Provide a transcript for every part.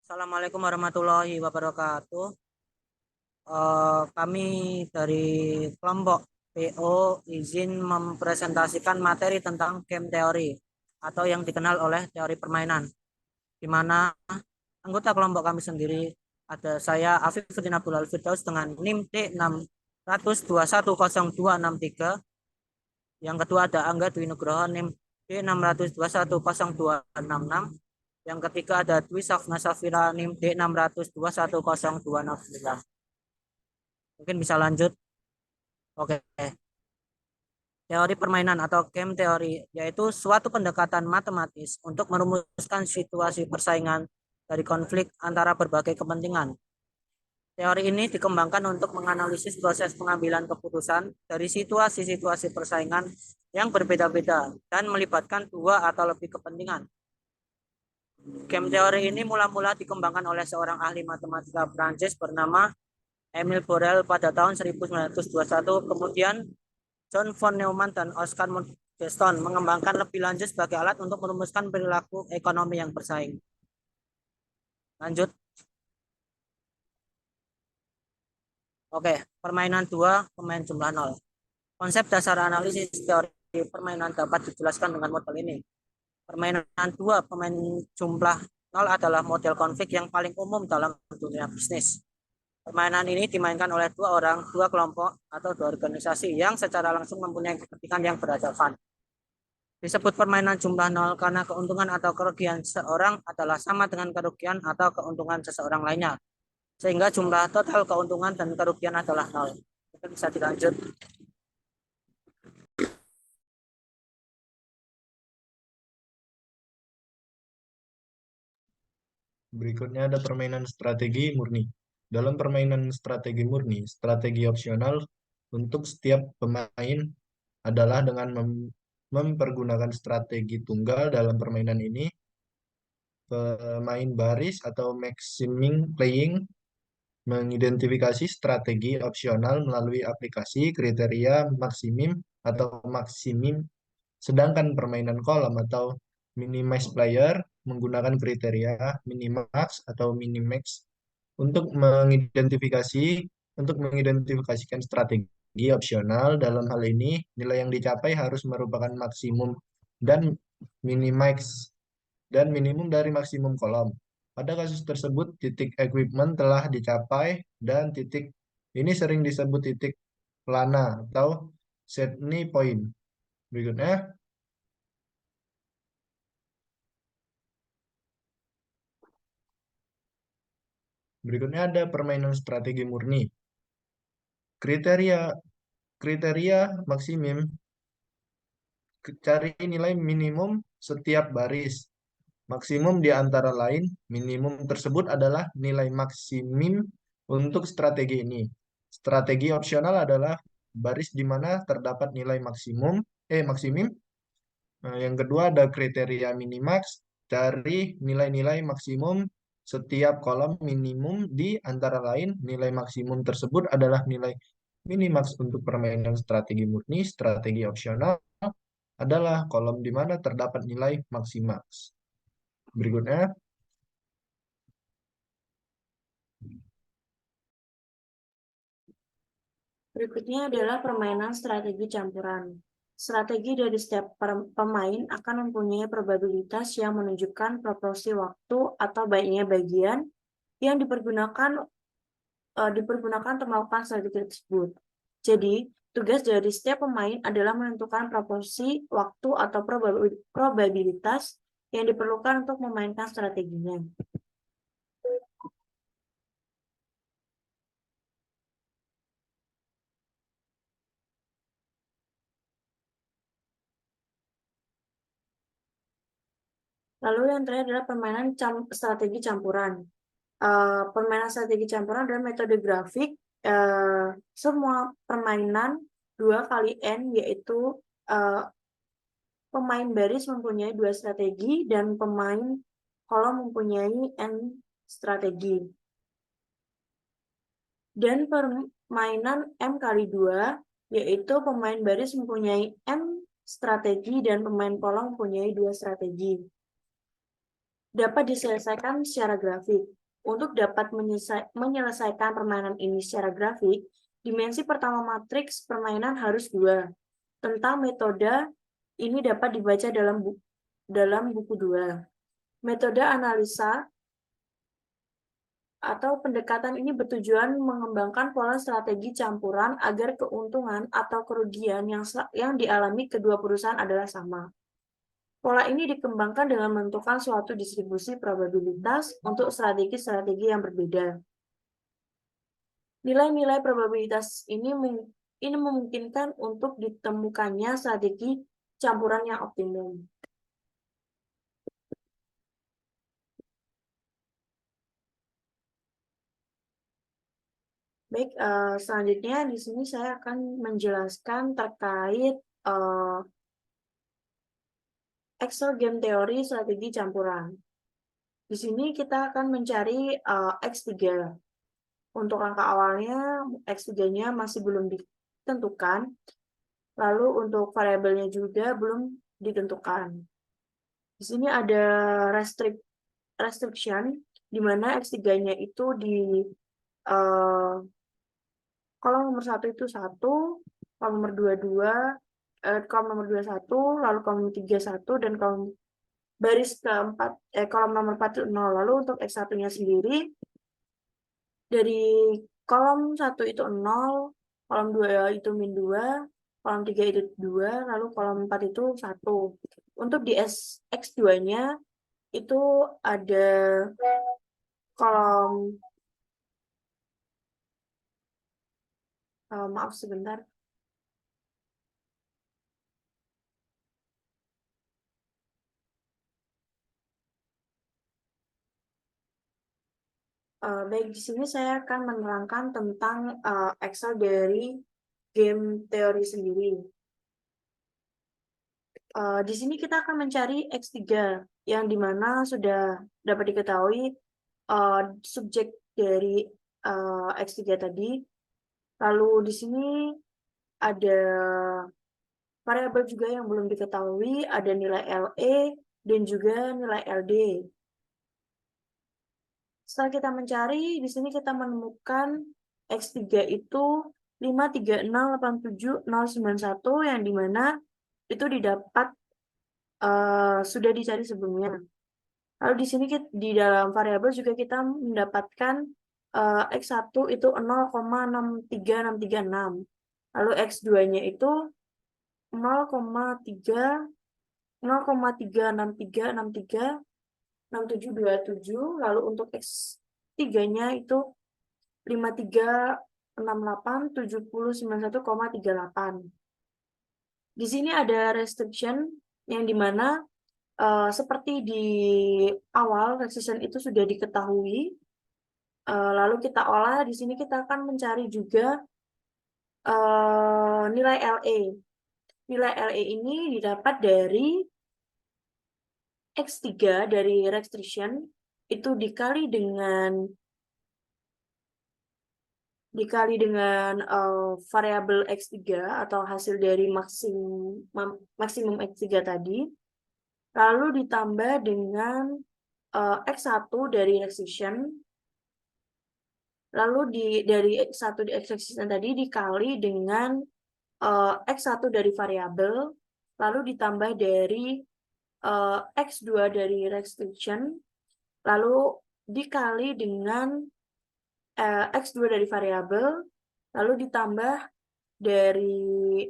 Assalamualaikum warahmatullahi wabarakatuh. Kami dari kelompok PO izin mempresentasikan materi tentang game teori atau yang dikenal oleh teori permainan, di mana anggota kelompok kami sendiri ada saya Afifuddin Abdul Firdaus dengan NIM D6210263. Yang kedua ada Angga Dwi Nugroho NIM D6210266. Yang ketiga ada Dwi Safna Safira NIM D6210269. Mungkin bisa lanjut. Oke. Teori permainan atau game teori yaitu suatu pendekatan matematis untuk merumuskan situasi persaingan dari konflik antara berbagai kepentingan. Teori ini dikembangkan untuk menganalisis proses pengambilan keputusan dari situasi-situasi persaingan yang berbeda-beda dan melibatkan dua atau lebih kepentingan. Game teori ini mula-mula dikembangkan oleh seorang ahli matematika Prancis bernama Emile Borel pada tahun 1921. Kemudian John von Neumann dan Oscar Montesson mengembangkan lebih lanjut sebagai alat untuk merumuskan perilaku ekonomi yang bersaing. Lanjut. Oke, permainan 2, pemain jumlah 0. Konsep dasar analisis teori permainan dapat dijelaskan dengan model ini. Permainan 2, pemain jumlah 0 adalah model konflik yang paling umum dalam dunia bisnis. Permainan ini dimainkan oleh dua orang, dua kelompok, atau dua organisasi yang secara langsung mempunyai kepentingan yang berhadapan. Disebut permainan jumlah 0 karena keuntungan atau kerugian seorang adalah sama dengan kerugian atau keuntungan seseorang lainnya. Sehingga jumlah total keuntungan dan kerugian adalah 0. Itu bisa dilanjut. Berikutnya ada permainan strategi murni. Dalam permainan strategi murni, strategi opsional untuk setiap pemain adalah dengan mempergunakan strategi tunggal. Dalam permainan ini, pemain baris atau maximing playing mengidentifikasi strategi opsional melalui aplikasi kriteria maksimum atau maksimum, sedangkan permainan kolam atau minimize player menggunakan kriteria minimax atau minimax untuk mengidentifikasikan strategi opsional. Dalam hal ini, nilai yang dicapai harus merupakan maksimum dan minimax dan minimum dari maksimum kolom. Pada kasus tersebut, titik equipment telah dicapai dan titik ini sering disebut titik plana atau Sydney point. Berikutnya, ada permainan strategi murni. Kriteria kriteria maksimum, cari nilai minimum setiap baris. Maksimum di antara lain, minimum tersebut adalah nilai maksimum untuk strategi ini. Strategi opsional adalah baris di mana terdapat nilai maksimum. Nah, yang kedua ada kriteria minimax, cari nilai-nilai maksimum setiap kolom minimum di antara lain. Nilai maksimum tersebut adalah nilai minimax untuk permainan strategi murni. Strategi opsional adalah kolom di mana terdapat nilai maksimax. Berikutnya, Berikutnya adalah permainan strategi campuran. Strategi dari setiap pemain akan mempunyai probabilitas yang menunjukkan proporsi waktu atau baiknya bagian yang dipergunakan untuk melakukan strategi tersebut. Jadi, tugas dari setiap pemain adalah menentukan proporsi waktu atau probabilitas yang diperlukan untuk memainkan strateginya. Lalu yang terakhir adalah permainan strategi campuran. Permainan strategi campuran adalah metode grafik. Semua permainan 2 kali N, yaitu pemain baris mempunyai 2 strategi dan pemain kolom mempunyai N strategi. Dan permainan M kali 2, yaitu pemain baris mempunyai M strategi dan pemain kolom mempunyai 2 strategi. dapat diselesaikan secara grafik. Untuk dapat menyelesaikan permainan ini secara grafik, dimensi pertama matriks permainan harus 2. Tentang metode ini dapat dibaca dalam buku 2. Metode analisa atau pendekatan ini bertujuan mengembangkan pola strategi campuran agar keuntungan atau kerugian yang dialami kedua perusahaan adalah sama. Pola ini dikembangkan dengan menentukan suatu distribusi probabilitas untuk strategi-strategi yang berbeda. Nilai-nilai probabilitas ini memungkinkan untuk ditemukannya strategi campuran yang optimum. Baik, selanjutnya di sini saya akan menjelaskan terkait Excel game teori strategi campuran. Di sini kita akan mencari X3. Untuk angka awalnya, X3-nya masih belum ditentukan. Lalu untuk variabelnya juga belum ditentukan. Di sini ada restriction, di mana X3-nya itu di kolom nomor 1 itu 1, kolom nomor 2, kolom nomor 2 1, lalu kolom 3 1, dan kolom baris keempat, kolom nomor 4 itu 0. Lalu untuk X1-nya sendiri, dari kolom 1 itu 0, kolom 2 itu min 2, kolom 3 itu 2, lalu kolom 4 itu 1. Untuk di X2-nya itu ada kolom, maaf sebentar. Baik, di sini saya akan menerangkan tentang Excel dari game teori sendiri. Di sini kita akan mencari X3, yang dimana sudah dapat diketahui subjek dari X3 tadi. Lalu di sini ada variabel juga yang belum diketahui, ada nilai LE dan juga nilai LD. Setelah kita mencari, di sini kita menemukan X3 itu 5368791 yang dimana itu didapat sudah dicari sebelumnya. Lalu di sini di dalam variabel juga kita mendapatkan X1 itu 0,63636. Lalu X2-nya itu 0,363636727. Lalu untuk X3-nya itu 53687091,38. Di sini ada restriction yang dimana seperti di awal restriction itu sudah diketahui, lalu kita olah. Di sini kita akan mencari juga nilai LE. Nilai LE ini didapat dari X3 dari restriction itu dikali dengan variabel X3 atau hasil dari maksimum X3 tadi, lalu ditambah dengan X1 dari restriction, lalu dari X1 di restriction tadi dikali dengan X1 dari variabel, lalu ditambah dari X2 dari restriction, lalu dikali dengan X2 dari variabel, lalu ditambah dari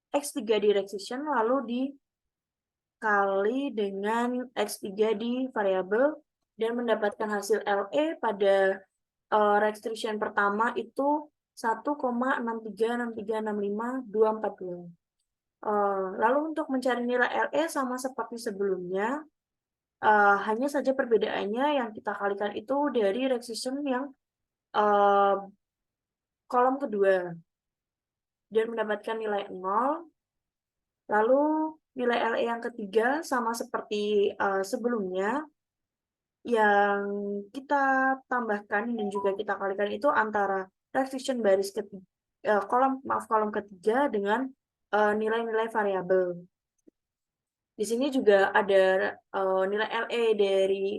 X3 di restriction, lalu dikali dengan X3 di variabel, dan mendapatkan hasil LE pada restriction pertama itu 1,636365,242. Lalu untuk mencari nilai LE sama seperti sebelumnya, hanya saja perbedaannya yang kita kalikan itu dari restriction yang kolom kedua dan mendapatkan nilai 0. Lalu nilai LE yang ketiga sama seperti sebelumnya, yang kita tambahkan dan juga kita kalikan itu antara restriction baris kolom ketiga dengan nilai-nilai variabel. Di sini juga ada nilai LE dari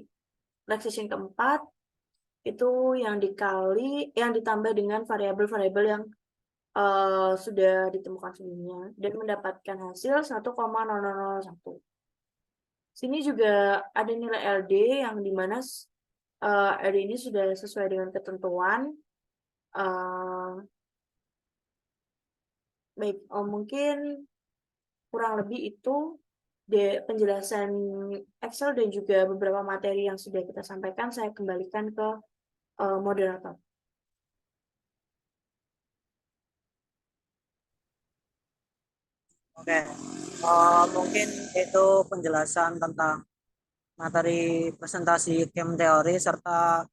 relaxation keempat itu yang ditambah dengan variabel-variabel yang sudah ditemukan sebelumnya dan mendapatkan hasil 1,0001. Sini juga ada nilai LD yang dimana LD ini sudah sesuai dengan ketentuan. Baik, mungkin kurang lebih itu penjelasan Excel dan juga beberapa materi yang sudah kita sampaikan. Saya kembalikan ke moderator. Oke, mungkin itu penjelasan tentang materi presentasi game teori serta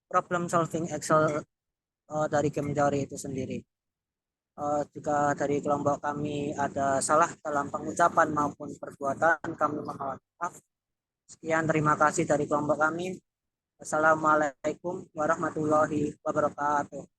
problem solving Excel dari game teori itu sendiri. Jika dari kelompok kami ada salah dalam pengucapan maupun perbuatan, kami mohon maaf. Sekian, terima kasih dari kelompok kami. Assalamualaikum warahmatullahi wabarakatuh.